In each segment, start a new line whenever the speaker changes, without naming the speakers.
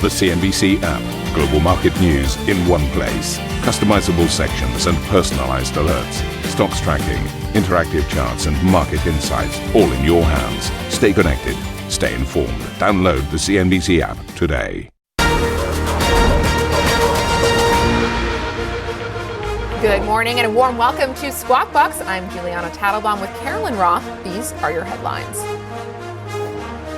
The CNBC app. Global market news in one place. Customizable sections and personalized alerts. Stocks tracking, interactive charts and market insights all in your hands. Stay connected. Stay informed. Download the CNBC app today.
Good morning and a warm welcome to Squawk Box. I'm Juliana Tattlebaum with Carolyn Roth. These are your headlines.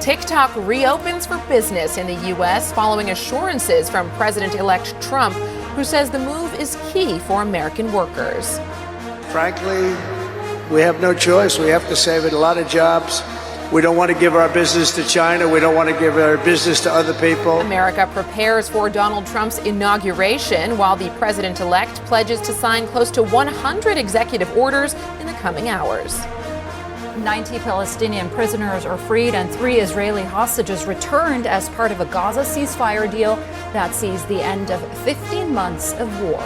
TikTok reopens for business in the U.S. following assurances from President-elect Trump, who says the move is key for American workers.
Frankly, we have no choice. We have to save it. A lot of jobs. We don't want to give our business to China. We don't want to give our business to other people.
America prepares for Donald Trump's inauguration while the president-elect pledges to sign close to 100 executive orders in the coming hours.
90 Palestinian prisoners are freed and 3 Israeli hostages returned as part of a Gaza ceasefire deal that sees the end of 15 months of war.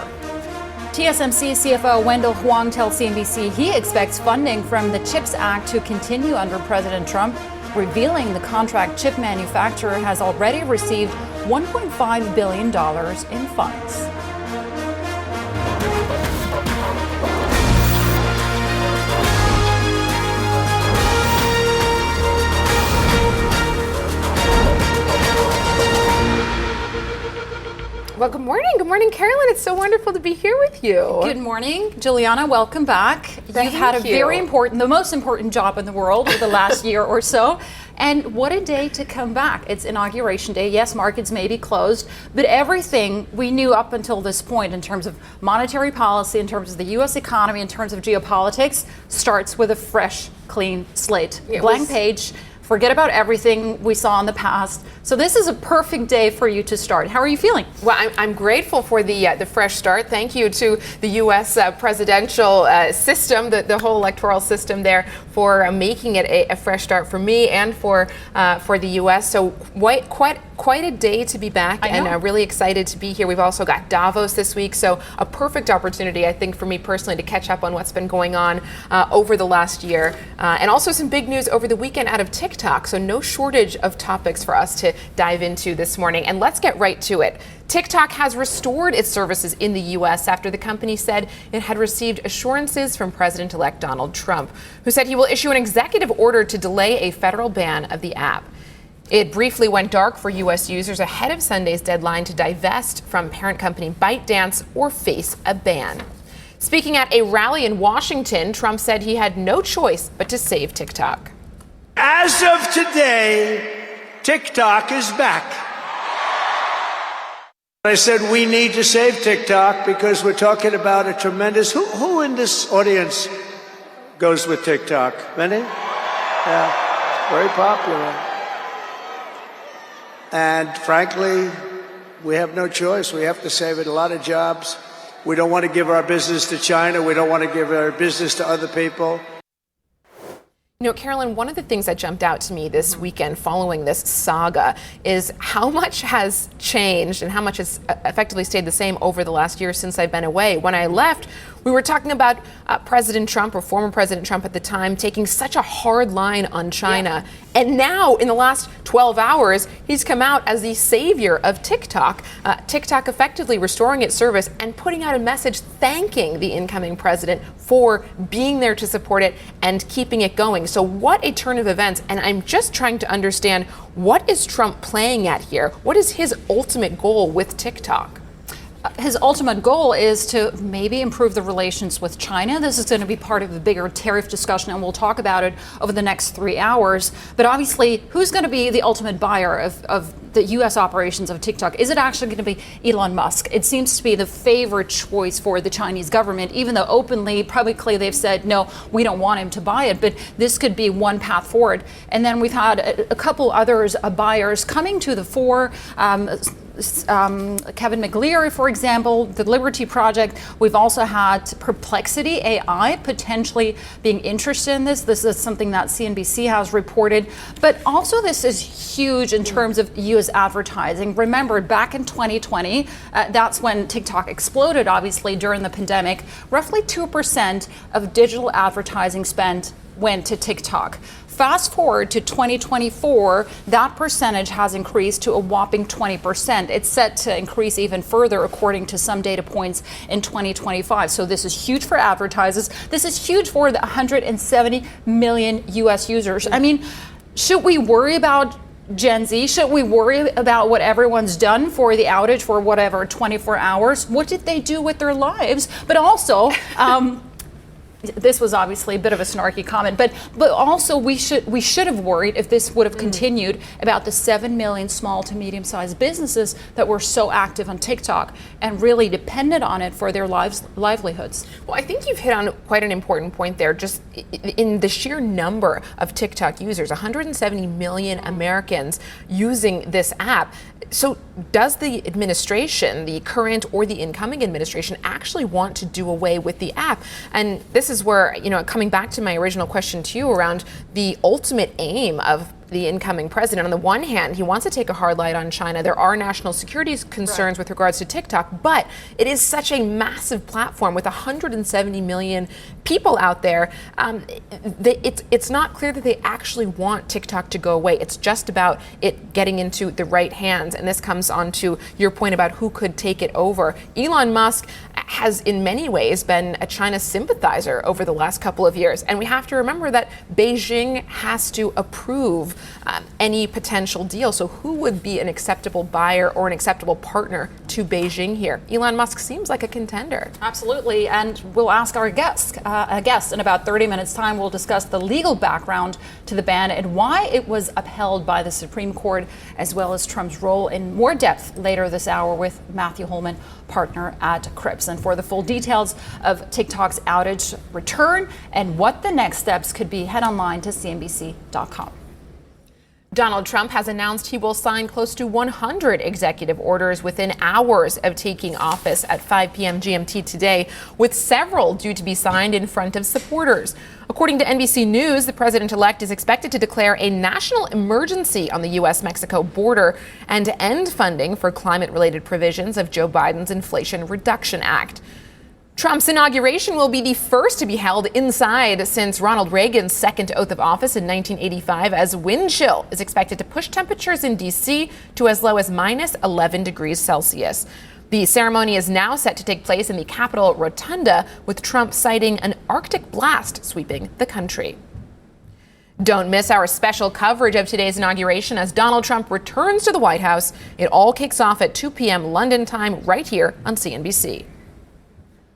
TSMC CFO Wendell Huang tells CNBC he expects funding from the CHIPS Act to continue under President Trump, revealing the contract chip manufacturer has already received $1.5 billion in funds.
Well, good morning. Good morning, Carolyn. It's so wonderful to be here with you.
Good morning, Juliana. Welcome back. You've had a very important, the most important job in the world over the last year or so. And what a day to come back. It's Inauguration Day. Yes, markets may be closed, but everything we knew up until this point in terms of monetary policy, in terms of the U.S. economy, in terms of geopolitics, starts with a fresh, clean slate. Blank page. Forget about everything we saw in the past. So this is a perfect day for you to start. How are you feeling?
Well, I'm grateful for the fresh start. Thank you to the U.S. Presidential system, the whole electoral system there, for making it a fresh start for me and for the U.S. So quite a day to be back, and really excited to be here. We've also got Davos this week, so a perfect opportunity, I think, for me personally to catch up on what's been going on over the last year, and also some big news over the weekend out of TikTok. So no shortage of topics for us to dive into this morning, and let's get right to it. TikTok has restored its services in the U.S. after the company said it had received assurances from President-elect Donald Trump, who said he will issue an executive order to delay a federal ban of the app. It briefly went dark for U.S. users ahead of Sunday's deadline to divest from parent company ByteDance or face a ban. Speaking at a rally in Washington, Trump said he had no choice but to save TikTok.
As of today, TikTok is back. I said we need to save TikTok because we're talking about a tremendous... Who in this audience goes with TikTok? Many? Yeah, very popular. And frankly, we have no choice. We have to save it. A lot of jobs. We don't want to give our business to China. We don't want to give our business to other people.
You know, Carolyn, one of the things that jumped out to me this weekend following this saga is how much has changed and how much has effectively stayed the same over the last year since I've been away. When I left, we were talking about President Trump, or former President Trump at the time, taking such a hard line on China. Yeah. And now, in the last 12 hours, he's come out as the savior of TikTok. TikTok effectively restoring its service and putting out a message thanking the incoming president for being there to support it and keeping it going. So what a turn of events. And I'm just trying to understand, what is Trump playing at here? What is his ultimate goal with TikTok?
His ultimate goal is to maybe improve the relations with China. This is going to be part of the bigger tariff discussion, and we'll talk about it over the next 3 hours. But obviously, who's going to be the ultimate buyer of the U.S. operations of TikTok? Is it actually going to be Elon Musk? It seems to be the favorite choice for the Chinese government, even though openly, publicly, they've said, no, we don't want him to buy it. But this could be one path forward. And then we've had a couple others, buyers coming to the fore. Kevin McLeary, for example, the Liberty Project. We've also had Perplexity AI potentially being interested in this. This is something that CNBC has reported. But also this is huge in terms of U.S. advertising. Remember, back in 2020, that's when TikTok exploded, obviously, during the pandemic. Roughly 2% of digital advertising spend went to TikTok. Fast forward to 2024, that percentage has increased to a whopping 20%. It's set to increase even further according to some data points in 2025. So this is huge for advertisers. This is huge for the 170 million US users. I mean, should we worry about Gen Z? Should we worry about what everyone's done for the outage for whatever 24 hours? What did they do with their lives? But also, this was obviously a bit of a snarky comment, but also we should have worried if this would have continued about the 7 million small to medium-sized businesses that were so active on TikTok and really depended on it for their livelihoods.
Well, I think you've hit on quite an important point there, just in the sheer number of TikTok users, 170 million Americans using this app. So does the administration, the current or the incoming administration, actually want to do away with the app? And this is where, coming back to my original question to you around the ultimate aim of the incoming president. On the one hand, he wants to take a hard line on China. There are national security concerns with regards to TikTok, but it is such a massive platform with 170 million people out there. It's not clear that they actually want TikTok to go away. It's just about it getting into the right hands. And this comes on to your point about who could take it over. Elon Musk has in many ways been a China sympathizer over the last couple of years. And we have to remember that Beijing has to approve any potential deal. So who would be an acceptable buyer or an acceptable partner to Beijing here? Elon Musk seems like a contender.
Absolutely. And we'll ask our guest in about 30 minutes time. We'll discuss the legal background to the ban and why it was upheld by the Supreme Court, as well as Trump's role in more depth later this hour with Matthew Holman, partner at Cripps. And for the full details of TikTok's outage return and what the next steps could be, head online to CNBC.com.
Donald Trump has announced he will sign close to 100 executive orders within hours of taking office at 5 p.m. GMT today, with several due to be signed in front of supporters. According to NBC News, the president-elect is expected to declare a national emergency on the U.S.-Mexico border and to end funding for climate-related provisions of Joe Biden's Inflation Reduction Act. Trump's inauguration will be the first to be held inside since Ronald Reagan's second oath of office in 1985, as wind chill is expected to push temperatures in D.C. to as low as minus 11 degrees Celsius. The ceremony is now set to take place in the Capitol Rotunda, with Trump citing an Arctic blast sweeping the country. Don't miss our special coverage of today's inauguration as Donald Trump returns to the White House. It all kicks off at 2 p.m. London time right here on CNBC.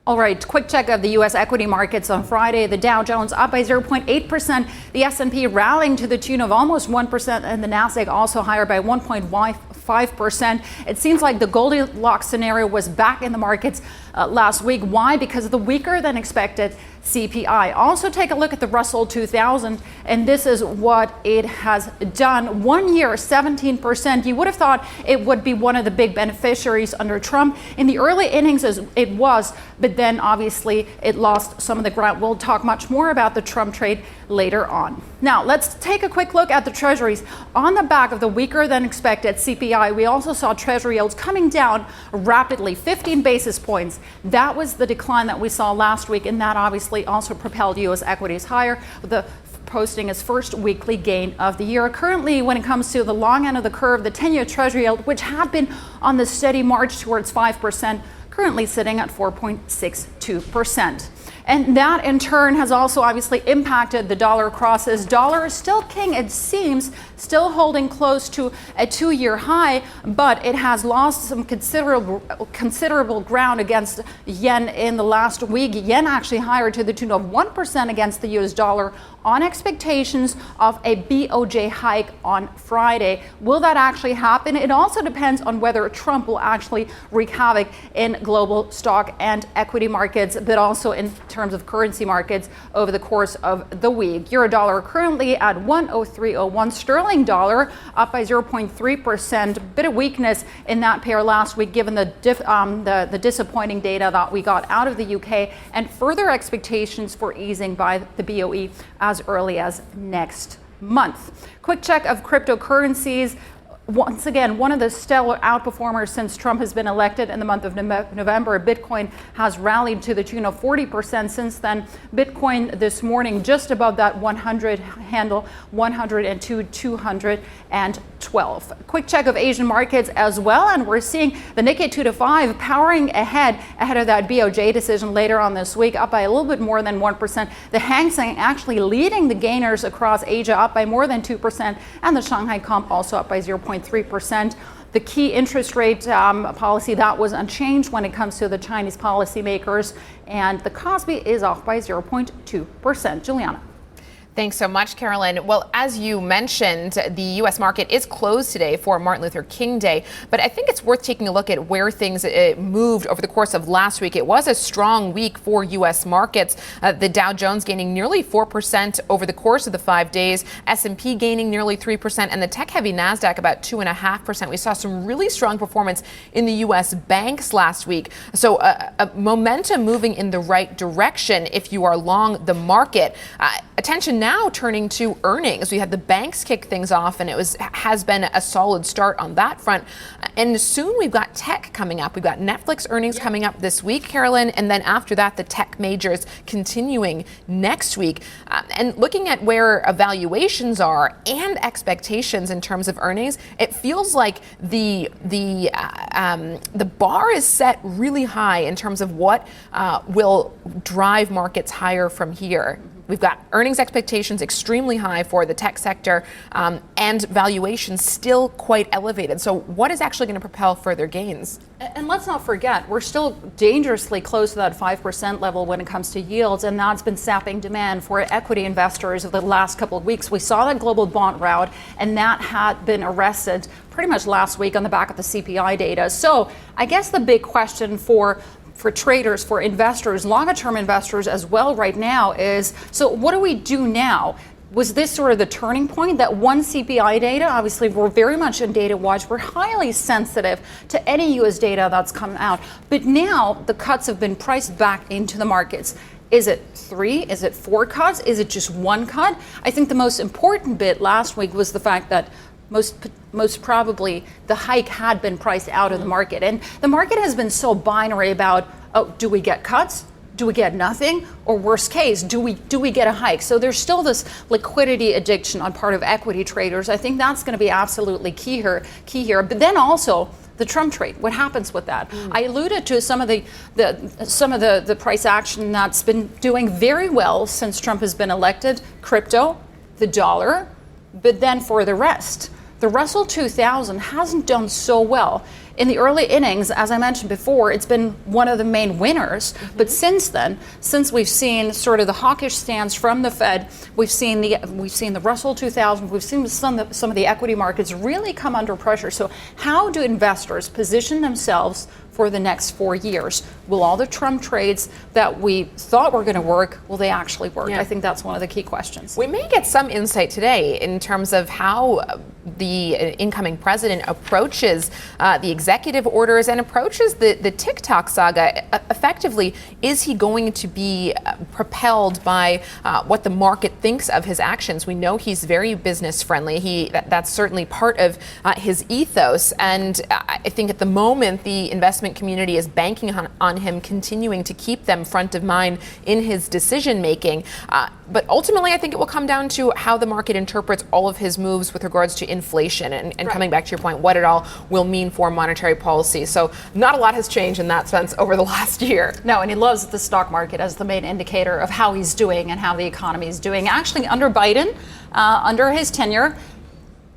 All right, quick check of the U.S. equity markets on Friday. The Dow Jones up by 0.8%, the S&P rallying to the tune of almost 1%, and the Nasdaq also higher by 1.5%. It seems like the Goldilocks scenario was back in the markets last week. Why? Because of the weaker than expected CPI. Also take a look at the Russell 2000, and this is what it has done. 1 year, 17%. You would have thought it would be one of the big beneficiaries under Trump. In the early innings, it was, but then obviously it lost some of the ground. We'll talk much more about the Trump trade later on. Now, let's take a quick look at the treasuries. On the back of the weaker than expected CPI, we also saw treasury yields coming down rapidly, 15 basis points. That was the decline that we saw last week, and that obviously also propelled U.S. equities higher, the posting its first weekly gain of the year. Currently, when it comes to the long end of the curve, the 10-year treasury yield, which had been on the steady march towards 5%, currently sitting at 4.62%. And that in turn has also obviously impacted the dollar crosses. Dollar is still king, it seems, still holding close to a 2-year high, but it has lost some considerable ground against yen in the last week. Yen actually higher to the tune of 1% against the US dollar on expectations of a BOJ hike on Friday. Will that actually happen? It also depends on whether Trump will actually wreak havoc in global stock and equity markets, but also in terms of currency markets over the course of the week. Euro dollar currently at 103.01. Sterling dollar up by 0.3%. Bit of weakness in that pair last week, given the disappointing data that we got out of the UK and further expectations for easing by the BOE as early as next month. Quick check of cryptocurrencies. once again, one of the stellar outperformers since Trump has been elected in the month of November. Bitcoin has rallied to the tune of 40% since then. Bitcoin this morning just above that 100 handle, 102, 212. Quick check of Asian markets as well, and we're seeing the Nikkei 225 powering ahead of that BOJ decision later on this week, up by a little bit more than 1%. The Hang Seng actually leading the gainers across Asia, up by more than 2%, and the Shanghai Comp also up by 0.3%. The key interest rate policy, that was unchanged when it comes to the Chinese policymakers, and the Kospi is off by 0.2%. Juliana.
Thanks so much, Carolyn. Well, as you mentioned, the U.S. market is closed today for Martin Luther King Day, but I think it's worth taking a look at where things moved over the course of last week. It was a strong week for U.S. markets. The Dow Jones gaining nearly 4% over the course of the 5 days, S&P gaining nearly 3%, and the tech-heavy NASDAQ about 2.5%. We saw some really strong performance in the U.S. banks last week. So a momentum moving in the right direction if you are long the market. Attention now turning to earnings. We had the banks kick things off, and has been a solid start on that front. And soon we've got tech coming up. We've got Netflix earnings coming up this week, Carolyn, and then after that, the tech majors continuing next week. And looking at where valuations are and expectations in terms of earnings, it feels like the bar is set really high in terms of what will drive markets higher from here. We've got earnings expectations extremely high for the tech sector, and valuations still quite elevated. So what is actually going to propel further gains?
And let's not forget, we're still dangerously close to that 5% level when it comes to yields, and that's been sapping demand for equity investors over the last couple of weeks. We saw that global bond rout, and that had been arrested pretty much last week on the back of the CPI data. So I guess the big question for traders, for investors, longer-term investors as well right now is, so what do we do now? Was this sort of the turning point? That one CPI data, obviously we're very much in data watch. We're highly sensitive to any US data that's come out. But now the cuts have been priced back into the markets. Is it 3? Is it 4 cuts? Is it just 1 cut? I think the most important bit last week was the fact that most probably the hike had been priced out of the market. And the market has been so binary about, oh, do we get cuts? Do we get nothing? Or worst case, do we get a hike? So there's still this liquidity addiction on part of equity traders. I think that's going to be absolutely key here. But then also the Trump trade. What happens with that? I alluded to some of the price action that's been doing very well since Trump has been elected. Crypto, the dollar, but then for the rest, the Russell 2000 hasn't done so well. In the early innings, as I mentioned before, it's been one of the main winners. But since then, since we've seen sort of the hawkish stance from the Fed, we've seen the Russell 2000, we've seen some of the equity markets really come under pressure. So how do investors position themselves for the next 4 years? Will all the Trump trades that we thought were going to work, will they actually work? Yeah. I think that's one of the key questions.
We may get some insight today in terms of how the incoming president approaches the executive orders and approaches the TikTok saga. Effectively, is he going to be propelled by what the market thinks of his actions? We know he's very business friendly. That's certainly part of his ethos. And I think at the moment, the investment community is banking on him continuing to keep them front of mind in his decision making. But ultimately, I think it will come down to how the market interprets all of his moves with regards to inflation and right. Coming back to your point, what it all will mean for monetary policy. So not a lot has changed in that sense over the last year.
No, and he loves the stock market as the main indicator of how he's doing and how the economy is doing. Actually, under Biden, under his tenure,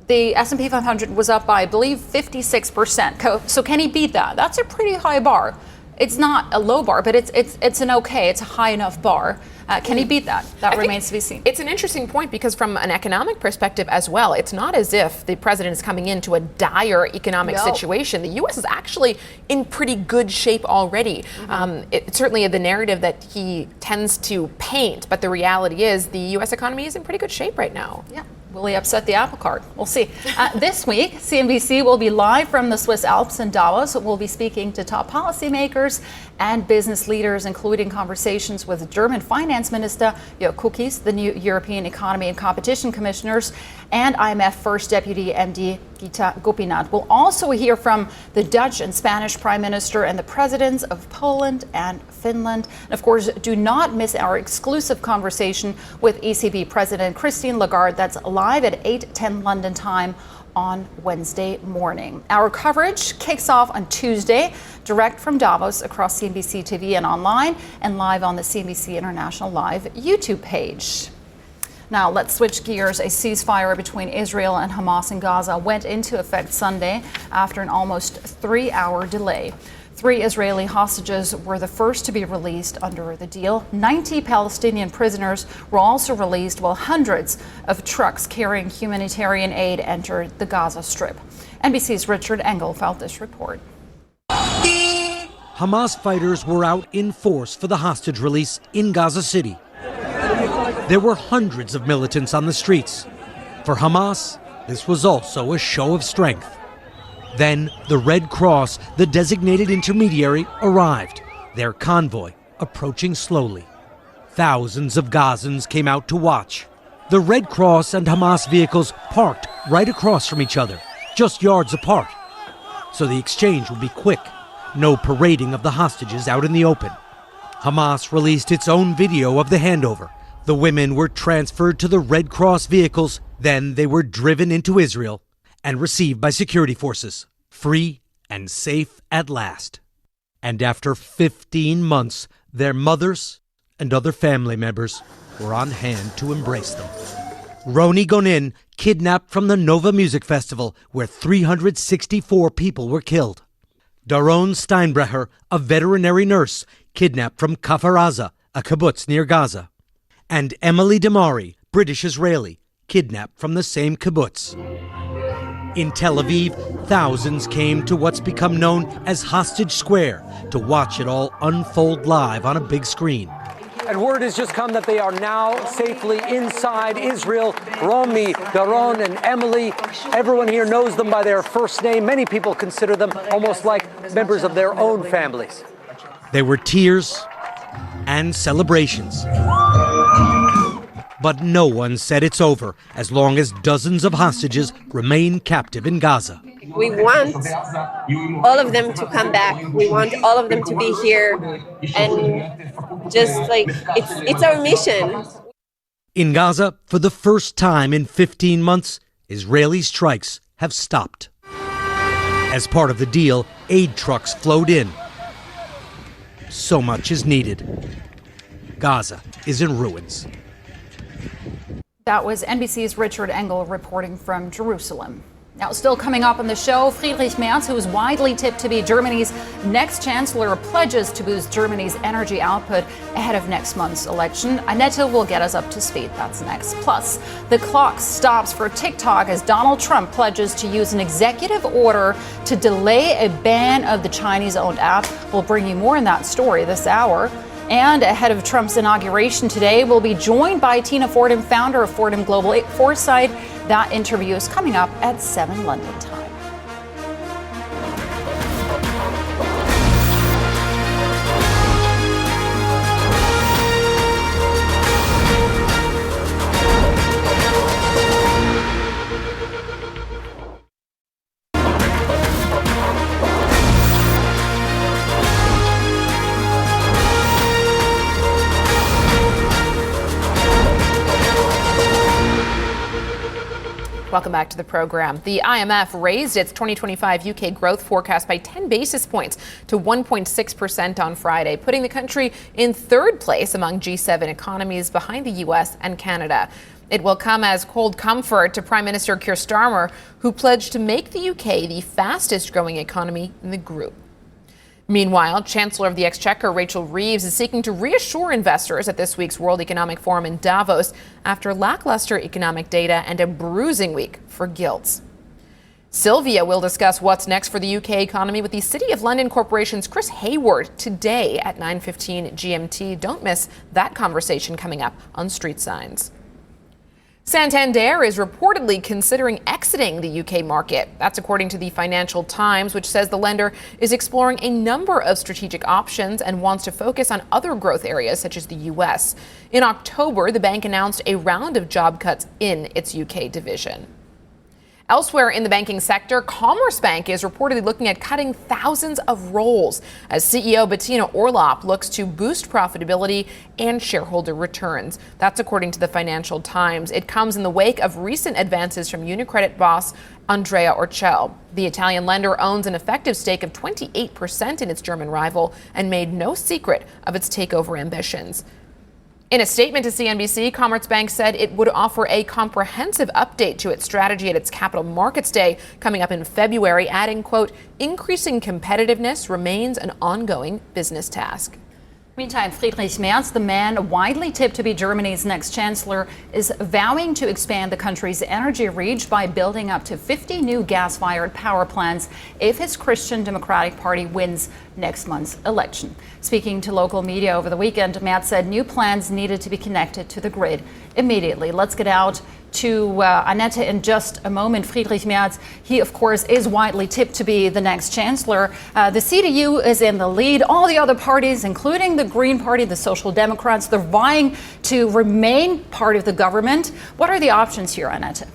the S&P 500 was up by, I believe, 56%. So can he beat that? That's a pretty high bar. It's not a low bar, but it's an okay. It's a high enough bar. Can he beat that? That remains to be seen.
It's an interesting point because from an economic perspective as well, it's not as if the president is coming into a dire economic situation. The U.S. is actually in pretty good shape already. It's certainly the narrative that he tends to paint, but the reality is the U.S. economy is in pretty good shape right now.
Yeah. Will he upset the apple cart? We'll see. This week, CNBC will be live from the Swiss Alps in Davos. We'll be speaking to top policymakers and business leaders, including conversations with German Finance Minister Jörg Kukies, the new European Economy and Competition Commissioners, and IMF First Deputy MD Gita Gopinath. We'll also hear from the Dutch and Spanish Prime Minister and the presidents of Poland and Finland. And of course, do not miss our exclusive conversation with ECB President Christine Lagarde. That's live at 8:10 London time on Wednesday morning. Our coverage kicks off on Tuesday, direct from Davos across CNBC TV and online, and live on the CNBC International Live YouTube page. Now, let's switch gears. A ceasefire between Israel and Hamas in Gaza went into effect Sunday after an almost 3-hour delay. 3 Israeli hostages were the first to be released under the deal. 90 Palestinian prisoners were also released, while hundreds of trucks carrying humanitarian aid entered the Gaza Strip. NBC's Richard Engel filed this report.
Hamas fighters were out in force for the hostage release in Gaza City. There were hundreds of militants on the streets. For Hamas, this was also a show of strength. Then the Red Cross, the designated intermediary, arrived, their convoy approaching slowly. Thousands of Gazans came out to watch. The Red Cross and Hamas vehicles parked right across from each other, just yards apart. So the exchange would be quick. No parading of the hostages out in the open. Hamas released its own video of the handover. The women were transferred to the Red Cross vehicles. Then they were driven into Israel and received by security forces, free and safe at last. And after 15 months, their mothers and other family members were on hand to embrace them. Roni Gonin, kidnapped from the Nova Music Festival, where 364 people were killed. Daron Steinbrecher, a veterinary nurse, kidnapped from Kfar Aza, a kibbutz near Gaza. And Emily Damari, British-Israeli, kidnapped from the same kibbutz. In Tel Aviv, thousands came to what's become known as Hostage Square to watch it all unfold live on a big screen.
And word has just come that they are now safely inside Israel. Romy, Daron, and Emily, everyone here knows them by their first name. Many people consider them almost like members of their own families.
There were tears and celebrations. But no one said it's over as long as dozens of hostages remain captive in Gaza.
We want all of them to come back. We want all of them to be here. And just like, it's our mission.
In Gaza, for the first time in 15 months, Israeli strikes have stopped. As part of the deal, aid trucks flowed in. So much is needed. Gaza is in ruins.
That was NBC's Richard Engel reporting from Jerusalem. Now, still coming up on the show, Friedrich Merz, who is widely tipped to be Germany's next chancellor, pledges to boost Germany's energy output ahead of next month's election. Annette will get us up to speed. That's next. Plus, the clock stops for TikTok as Donald Trump pledges to use an executive order to delay a ban of the Chinese-owned app. We'll bring you more in that story this hour. And ahead of Trump's inauguration today, we'll be joined by Tina Fordham, founder of Fordham Global Foresight. That interview is coming up at 7 London time.
Welcome back to the program. The IMF raised its 2025 UK growth forecast by 10 basis points to 1.6% on Friday, putting the country in third place among G7 economies behind the US and Canada. It will come as cold comfort to Prime Minister Keir Starmer, who pledged to make the UK the fastest growing economy in the group. Meanwhile, Chancellor of the Exchequer Rachel Reeves is seeking to reassure investors at this week's World Economic Forum in Davos after lackluster economic data and a bruising week for gilts. Sylvia will discuss what's next for the UK economy with the City of London Corporation's Chris Hayward today at 9:15 GMT. Don't miss that conversation coming up on Street Signs. Santander is reportedly considering exiting the UK market. That's according to the Financial Times, which says the lender is exploring a number of strategic options and wants to focus on other growth areas such as the US. In October, the bank announced a round of job cuts in its UK division. Elsewhere in the banking sector, Commerce Bank is reportedly looking at cutting thousands of roles as CEO Bettina Orlopp looks to boost profitability and shareholder returns. That's according to the Financial Times. It comes in the wake of recent advances from UniCredit boss Andrea Orcel. The Italian lender owns an effective stake of 28% in its German rival and made no secret of its takeover ambitions. In a statement to CNBC, Commerzbank said it would offer a comprehensive update to its strategy at its Capital Markets Day coming up in February, adding, quote, increasing competitiveness remains an ongoing business task.
Meantime, Friedrich Merz, the man widely tipped to be Germany's next chancellor, is vowing to expand the country's energy reach by building up to 50 new gas-fired power plants if his Christian Democratic Party wins next month's election. Speaking to local media over the weekend, Merz said new plans needed to be connected to the grid immediately. Let's get out to Annette in just a moment. Friedrich Merz, he of course is widely tipped to be the next chancellor. The CDU is in the lead. All the other parties, including the Green Party, the Social Democrats, they're vying to remain part of the government. What are the options here, Annette?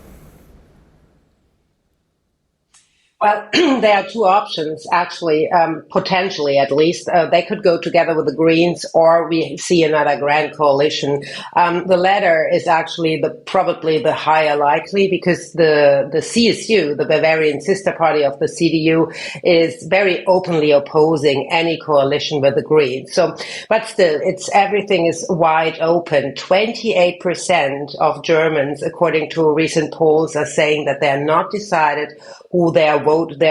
Well, there are two options, actually, potentially at least. They could go together with the Greens, or we see another grand coalition. The latter is actually probably the higher likely, because the CSU, the Bavarian sister party of the CDU, is very openly opposing any coalition with the Greens. So, but still, everything is wide open. 28% of Germans, according to recent polls, are saying that they are not decided who they're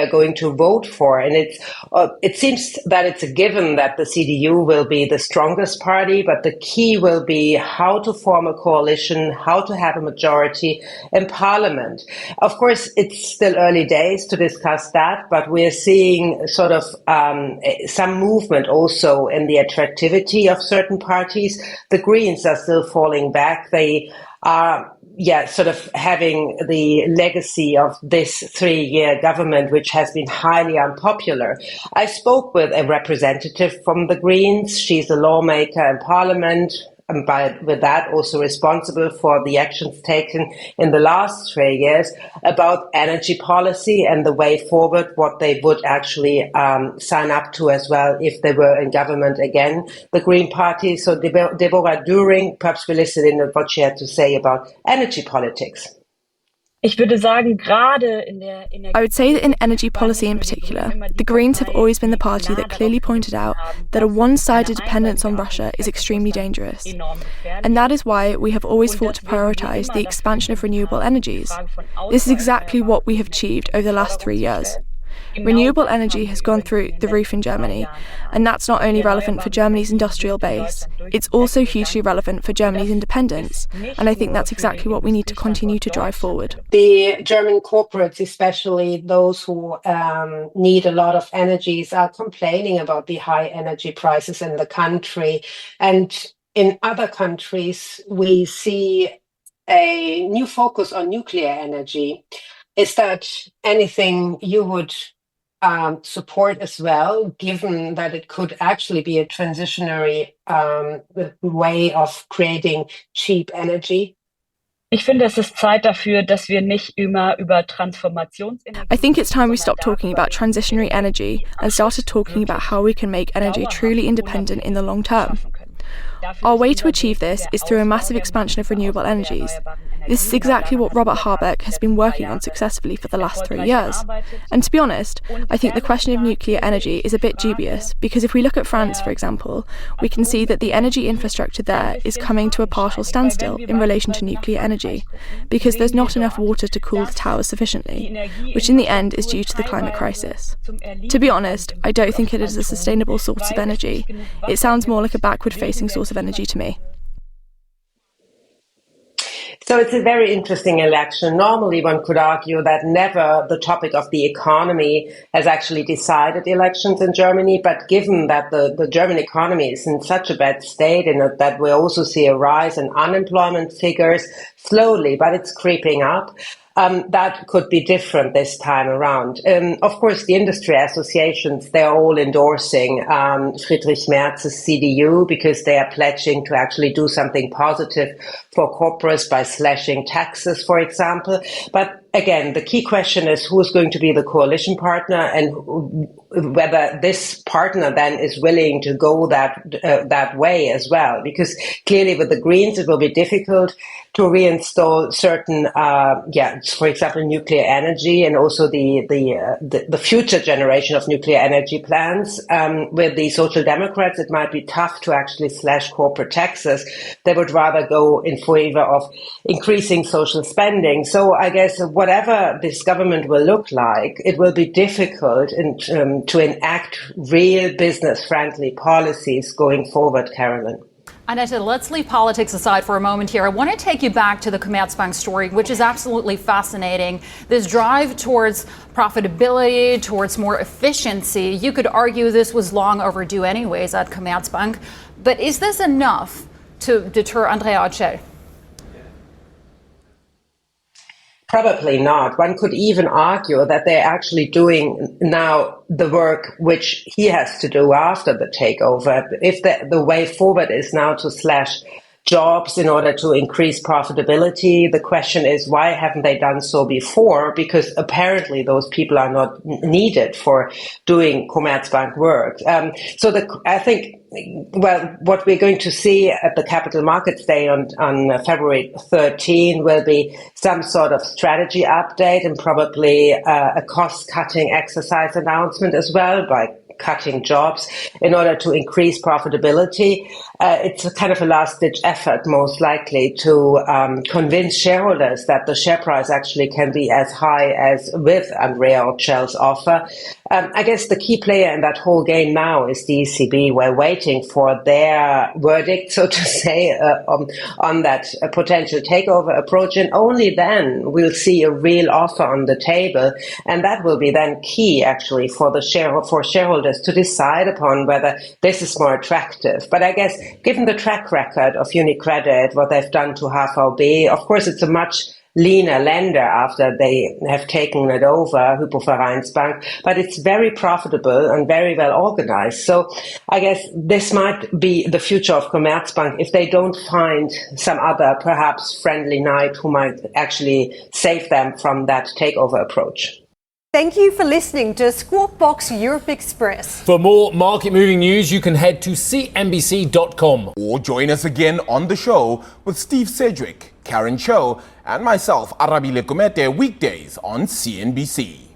going to vote for. And it seems that it's a given that the CDU will be the strongest party, but the key will be how to form a coalition, how to have a majority in parliament. Of course, it's still early days to discuss that, but we're seeing sort of some movement also in the attractivity of certain parties. The Greens are still falling back. They are sort of having the legacy of this 3-year government, which has been highly unpopular. I spoke with a representative from the Greens. She's a lawmaker in Parliament, and with that also responsible for the actions taken in the last 3 years about energy policy and the way forward, what they would actually sign up to as well if they were in government again, the Green Party. So Deborah Düring, perhaps we listen in on what she had to say about energy politics.
I would say that in energy policy in particular, the Greens have always been the party that clearly pointed out that a one-sided dependence on Russia is extremely dangerous. And that is why we have always fought to prioritise the expansion of renewable energies. This is exactly what we have achieved over the last 3 years. Renewable energy has gone through the roof in Germany, and that's not only relevant for Germany's industrial base, it's also hugely relevant for Germany's independence, and I think that's exactly what we need to continue to drive forward.
The German corporates, especially those who need a lot of energies, are complaining about the high energy prices in the country, and in other countries we see a new focus on nuclear energy. Is that anything you would support as well, given that it could actually be a transitionary way of creating cheap energy?
I think it's time
we stop talking about transitionary energy and started talking about how we can make energy truly independent in the long term. Our way to achieve this is through a massive expansion of renewable energies. This is exactly what Robert Habeck has been working on successfully for the last 3 years. And to be honest, I think the question of nuclear energy is a bit dubious, because if we look at France, for example, we can see that the energy infrastructure there is coming to a partial standstill in relation to nuclear energy, because there's not enough water to cool the towers sufficiently, which in the end is due to the climate crisis. To be honest, I don't think it is a sustainable source of energy. It sounds more like a backward-facing source of energy to me.
So it's a very interesting election. Normally, one could argue that never the topic of the economy has actually decided elections in Germany. But given that the German economy is in such a bad state, and that we also see a rise in unemployment figures, slowly, but it's creeping up. That could be different this time around. Of course, the industry associations, they're all endorsing Friedrich Merz's CDU because they are pledging to actually do something positive for corporates by slashing taxes, for example. But again, the key question is who's going to be the coalition partner and whether this partner then is willing to go that way as well. Because clearly with the Greens, it will be difficult to reinstall certain, for example, nuclear energy and also the future generation of nuclear energy plants. With the Social Democrats, it might be tough to actually slash corporate taxes. They would rather go in favor of increasing social spending. So I guess whatever this government will look like, it will be difficult to enact real business-friendly policies going forward, Carolyn.
Annette, let's leave politics aside for a moment here. I want to take you back to the Commerzbank story, which is absolutely fascinating. This drive towards profitability, towards more efficiency. You could argue this was long overdue anyways at Commerzbank. But is this enough to deter Andrea Ocel?
Probably not. One could even argue that they're actually doing now the work which he has to do after the takeover. If the way forward is now to slash jobs in order to increase profitability, the question is, why haven't they done so before? Because apparently those people are not needed for doing Commerzbank work. I think, well, what we're going to see at the Capital Markets Day on February 13 will be some sort of strategy update and probably a cost-cutting exercise announcement as well by cutting jobs in order to increase profitability. It's a kind of a last-ditch effort, most likely, to convince shareholders that the share price actually can be as high as with Andrea Ocel's offer. I guess the key player in that whole game now is the ECB. We're waiting for their verdict, so to say, on that potential takeover approach, and only then we'll see a real offer on the table, and that will be then key, actually, for shareholders to decide upon whether this is more attractive. But I guess, given the track record of UniCredit, what they've done to HVB, of course, it's a much leaner lender after they have taken it over, Hypovereinsbank, but it's very profitable and very well organized. So I guess this might be the future of Commerzbank if they don't find some other, perhaps friendly knight who might actually save them from that takeover approach.
Thank you for listening to Squawk Box Europe Express.
For more market-moving news, you can head to CNBC.com.
Or join us again on the show with Steve Sedgwick, Karen Cho, and myself, Arabile Kumete, weekdays on CNBC.